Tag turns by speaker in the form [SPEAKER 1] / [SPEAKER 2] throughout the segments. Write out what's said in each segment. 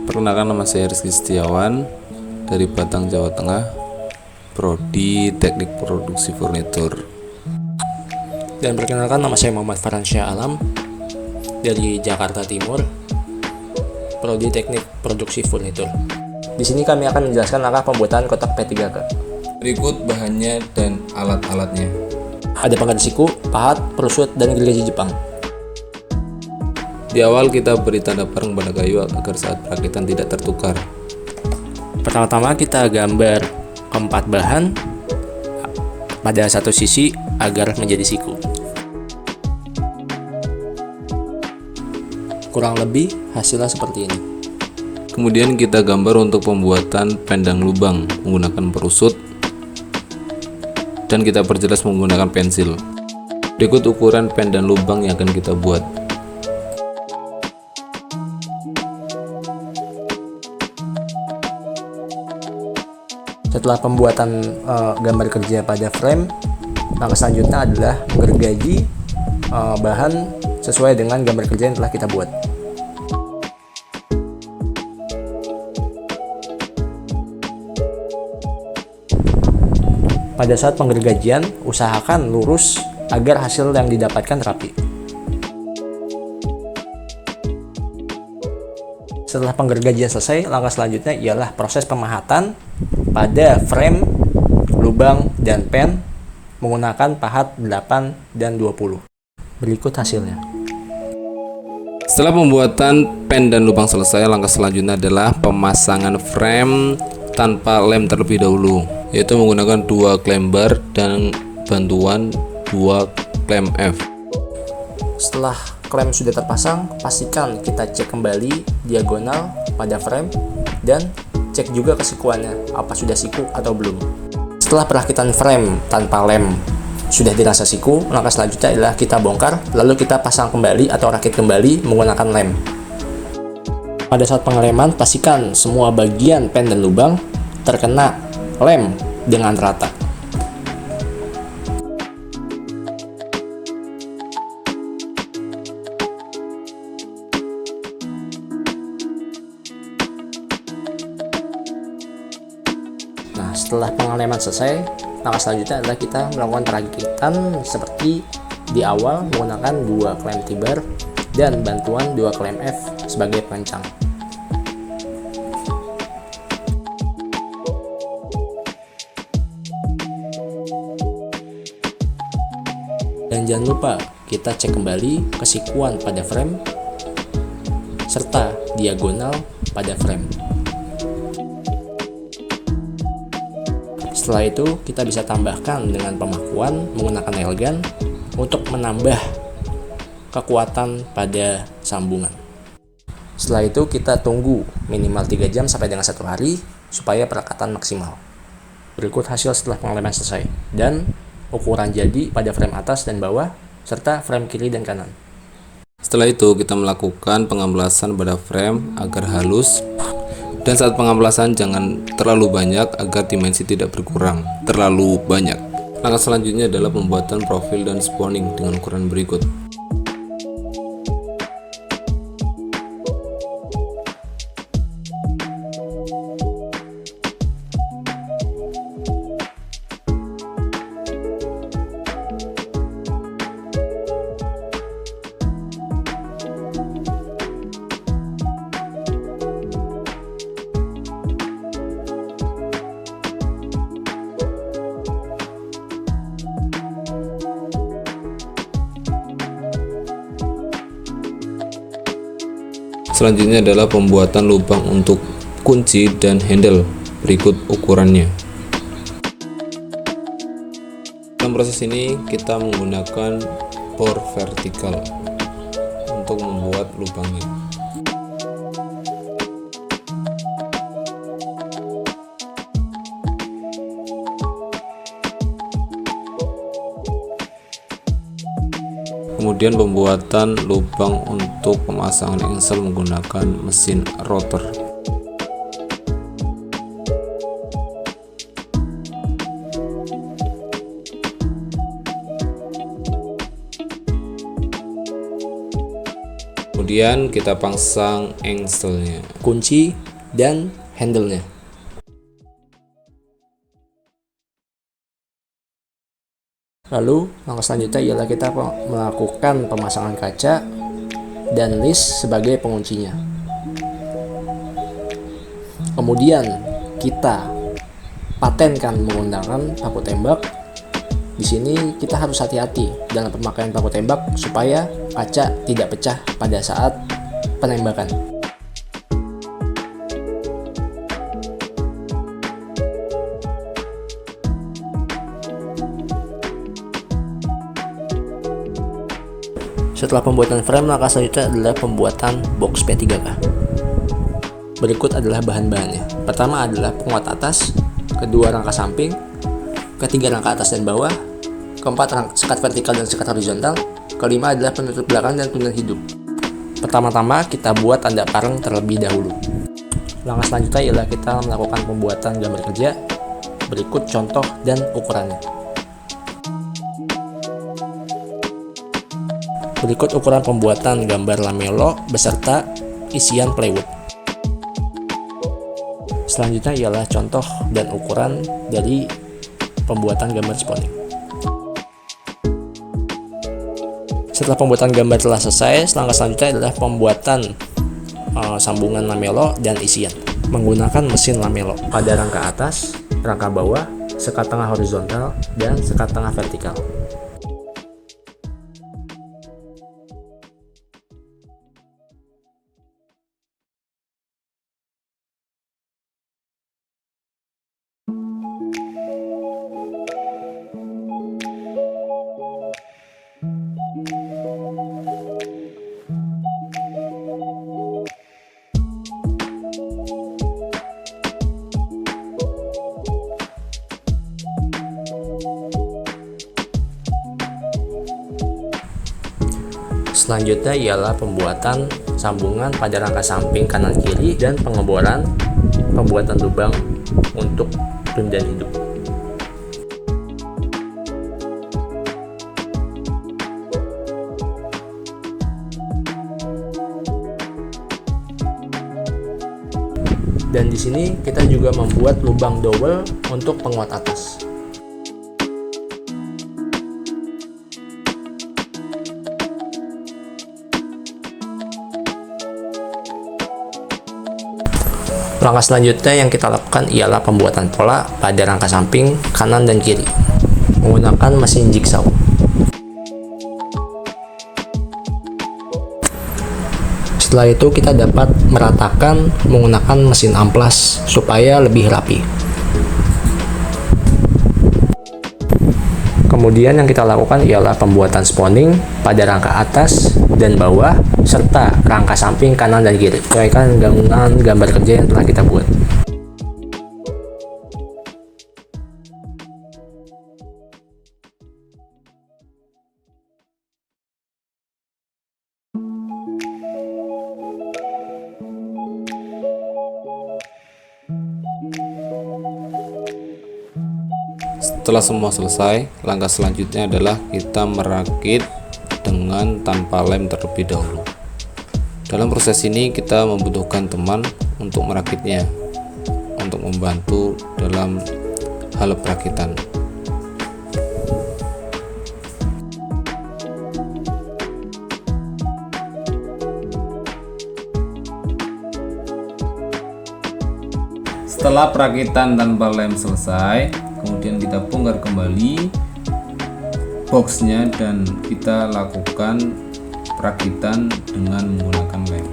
[SPEAKER 1] Perkenalkan, nama saya Rizky Setiawan dari Batang, Jawa Tengah, Prodi Teknik Produksi Furnitur.
[SPEAKER 2] Dan perkenalkan, nama saya Muhammad Farhansyah Alam dari Jakarta Timur, Prodi Teknik Produksi Furnitur. Di sini kami akan menjelaskan langkah pembuatan kotak P3K.
[SPEAKER 1] Berikut bahannya dan alat-alatnya.
[SPEAKER 2] Ada pengganti siku, pahat, perusut, dan gergaji Jepang.
[SPEAKER 1] Di awal kita beri tanda parang pada kayu agar saat perakitan tidak tertukar.
[SPEAKER 2] Pertama-tama kita gambar keempat bahan pada satu sisi agar menjadi siku. Kurang lebih hasilnya seperti ini.
[SPEAKER 1] Kemudian kita gambar untuk pembuatan pendang lubang menggunakan perusut, dan kita perjelas menggunakan pensil. Berikut ukuran pendang lubang yang akan kita buat.
[SPEAKER 2] Setelah pembuatan gambar kerja pada frame, langkah selanjutnya adalah menggergaji bahan sesuai dengan gambar kerja yang telah kita buat. Pada saat penggergajian, usahakan lurus agar hasil yang didapatkan rapi. Setelah penggergajian selesai, langkah selanjutnya ialah proses pemahatan pada frame, lubang, dan pen menggunakan pahat 8 dan 20. Berikut hasilnya.
[SPEAKER 1] Setelah pembuatan pen dan lubang selesai, langkah selanjutnya adalah pemasangan frame tanpa lem terlebih dahulu, yaitu menggunakan 2 klem bar dan bantuan 2 klem F.
[SPEAKER 2] Setelah klem sudah terpasang, pastikan kita cek kembali diagonal pada frame dan cek juga kesikuannya, apa sudah siku atau belum. Setelah perakitan frame tanpa lem sudah dirasa siku, langkah selanjutnya adalah kita bongkar, lalu kita pasang kembali atau rakit kembali menggunakan lem. Pada saat pengeleman, pastikan semua bagian pen dan lubang terkena lem dengan rata. Nah, setelah pengeleman selesai, langkah selanjutnya adalah kita melakukan perakitan seperti di awal menggunakan 2 klem T-bar dan bantuan 2 klem F sebagai pengencang. Dan jangan lupa kita cek kembali kesikuan pada frame serta diagonal pada frame. Setelah itu kita bisa tambahkan dengan pemakuan menggunakan nail gun untuk menambah kekuatan pada sambungan. Setelah itu kita tunggu minimal 3 jam sampai dengan 1 hari supaya perakatan maksimal. Berikut hasil setelah pengeleman selesai dan ukuran jadi pada frame atas dan bawah serta frame kiri dan kanan.
[SPEAKER 1] Setelah itu kita melakukan pengampelasan pada frame agar halus, dan saat pengampelasan jangan terlalu banyak agar dimensi tidak berkurang terlalu banyak. Langkah selanjutnya adalah pembuatan profil dan spawning dengan ukuran berikut. Selanjutnya adalah pembuatan lubang untuk kunci dan handle. Berikut ukurannya. Dalam proses ini kita menggunakan bor vertikal untuk membuat lubangnya. Kemudian pembuatan lubang untuk pemasangan engsel menggunakan mesin rotor. Kemudian kita pasang engselnya,
[SPEAKER 2] kunci, dan handle-nya. Lalu langkah selanjutnya ialah kita melakukan pemasangan kaca dan list sebagai penguncinya. Kemudian kita patenkan menggunakan paku tembak. Di sini kita harus hati-hati dalam pemakaian paku tembak supaya kaca tidak pecah pada saat penembakan. Setelah pembuatan frame, langkah selanjutnya adalah pembuatan box P3K. Berikut adalah bahan-bahannya. Pertama adalah penguat atas, kedua rangka samping, ketiga rangka atas dan bawah, keempat sekat vertikal dan sekat horizontal, kelima adalah penutup belakang dan tunnel hidup. Pertama-tama kita buat tanda pareng terlebih dahulu. Langkah selanjutnya ialah kita melakukan pembuatan gambar kerja. Berikut contoh dan ukurannya. Berikut ukuran pembuatan gambar lamelo beserta isian plywood. Selanjutnya ialah contoh dan ukuran dari pembuatan gambar spawning. Setelah pembuatan gambar telah selesai, langkah selanjutnya adalah pembuatan sambungan lamelo dan isian menggunakan mesin lamelo pada rangka atas, rangka bawah, sekat tengah horizontal, dan sekat tengah vertikal. Selanjutnya ialah pembuatan sambungan pada rangka samping kanan kiri dan pengeboran pembuatan lubang untuk rim dan hidup. Dan di sini kita juga membuat lubang dowel untuk penguat atas. Langkah selanjutnya yang kita lakukan ialah pembuatan pola pada rangka samping kanan dan kiri menggunakan mesin jigsaw. Setelah itu kita dapat meratakan menggunakan mesin amplas supaya lebih rapi. Kemudian yang kita lakukan ialah pembuatan spawning pada rangka atas dan bawah serta rangka samping kanan dan kiri sesuaikan dengan gambar kerja yang telah kita buat.
[SPEAKER 1] Setelah semua selesai, langkah selanjutnya adalah kita merakit dengan tanpa lem terlebih dahulu. Dalam proses ini kita membutuhkan teman untuk merakitnya, untuk membantu dalam hal perakitan. Setelah perakitan tanpa lem selesai, kemudian kita bongkar kembali boxnya dan kita lakukan perakitan dengan menggunakan lem.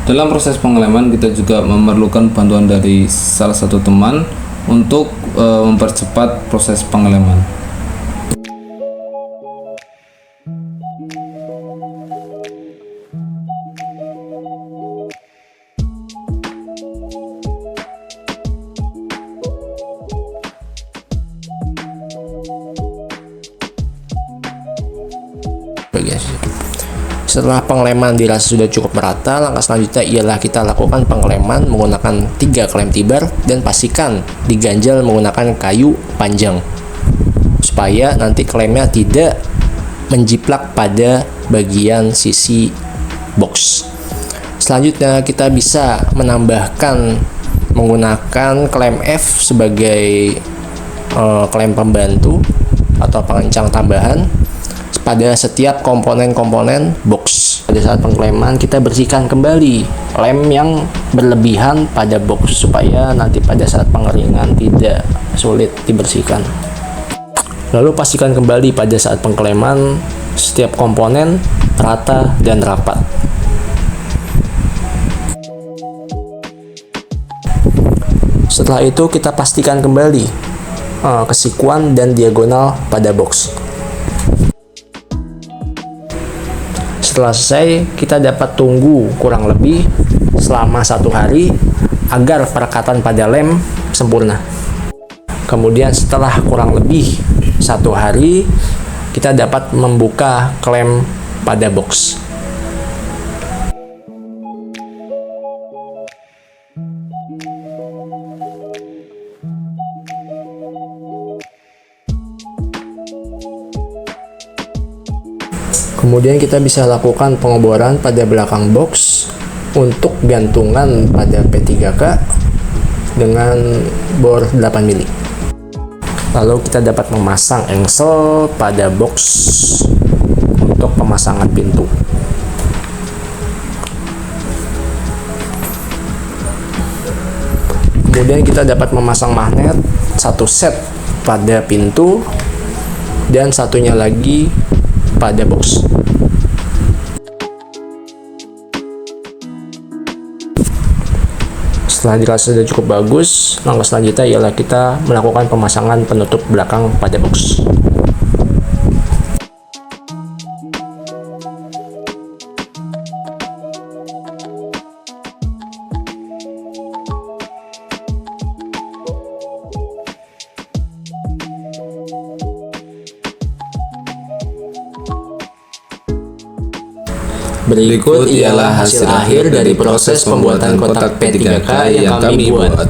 [SPEAKER 1] Dalam proses pengeleman kita juga memerlukan bantuan dari salah satu teman untuk mempercepat proses pengeleman.
[SPEAKER 2] Setelah pengeleman dirasa sudah cukup merata, langkah selanjutnya ialah kita lakukan pengeleman menggunakan 3 klem T-bar dan pastikan diganjal menggunakan kayu panjang supaya nanti klemnya tidak menjiplak pada bagian sisi box. Selanjutnya kita bisa menambahkan menggunakan klem F sebagai klem pembantu atau pengencang tambahan pada setiap komponen-komponen box. Pada saat pengkleman kita bersihkan kembali lem yang berlebihan pada box supaya nanti pada saat pengeringan tidak sulit dibersihkan. Lalu pastikan kembali pada saat pengkleman setiap komponen rata dan rapat. Setelah itu kita pastikan kembali kesikuan dan diagonal pada box. Setelah selesai, kita dapat tunggu kurang lebih selama 1 hari agar perekatan pada lem sempurna. Kemudian setelah kurang lebih 1 hari, kita dapat membuka klem pada box. Kemudian kita bisa lakukan pengeboran pada belakang box untuk gantungan pada P3K dengan bor 8 mili. Lalu kita dapat memasang engsel pada box untuk pemasangan pintu. Kemudian kita dapat memasang magnet 1 set pada pintu dan satunya lagi pada box. Setelah dirasa sudah cukup bagus, langkah selanjutnya ialah kita melakukan pemasangan penutup belakang pada box. Berikut ialah hasil akhir dari proses pembuatan kotak P3K yang kami buat.